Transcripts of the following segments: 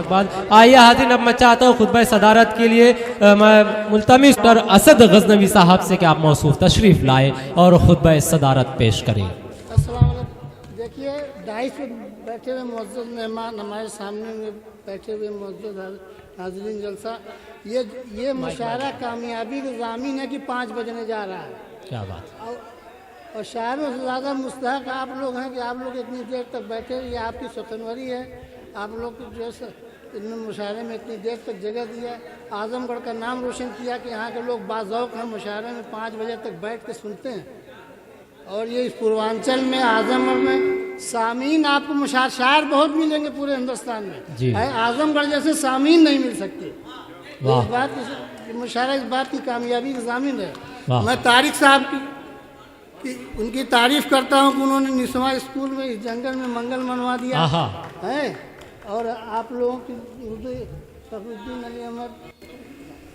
मुबारकबाद। आइए हाज़िन, अब मैं चाहता हूँ खुतबा सदारत के लिए मैं मुल्तमिस डॉक्टर असद गजनवी साहब से कि आप मौसूफ तशरीफ़ लाए और खुतबा सदारत पेश करें। अस्सलाम वालेकुम। देखिए, डाइस पे बैठे हुए मुअज़्ज़ज़ मेहमान, हमारे सामने में बैठे हुए मुअज़्ज़ज़ हाज़रीन जलसा, ये मुशायरा कामयाबी का ज़ामीन है कि 5 बजने जा रहा है। क्या बात। और शायर में से ज़्यादा मुस्तहक आप लोग हैं कि आप लोग इतनी देर तक बैठे, ये आपकी सुखनवरी है। आप लोग जो है इन्होंने मुशायरे में इतनी देर तक जगह दिया, आज़मगढ़ का नाम रोशन किया कि यहाँ के लोग बाज़ौक़ हैं, मुशायरे में 5 बजे तक बैठ के सुनते हैं। और ये इस पूर्वांचल में, आज़मगढ़ में सामीन आपको शायर बहुत मिलेंगे पूरे हिंदुस्तान में, आज़मगढ़ जैसे सामीन नहीं मिल सकते। इस बात की मुशायरा इस बात की कामयाबी का ज़ामीन है। मैं तारिक साहब की उनकी तारीफ़ करता हूँ कि उन्होंने निस्वा स्कूल में इस जंगल में मंगल मनवा दिया है। और आप लोगों की उर्दू फखरुद्दीन अली अहमद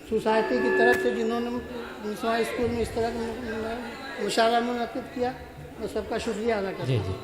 सोसाइटी की तरफ से जिन्होंने निस्वा स्कूल में इस तरह का मुशायरा मुनक़िद किया, मैं सबका शुक्रिया अदा करता हूँ।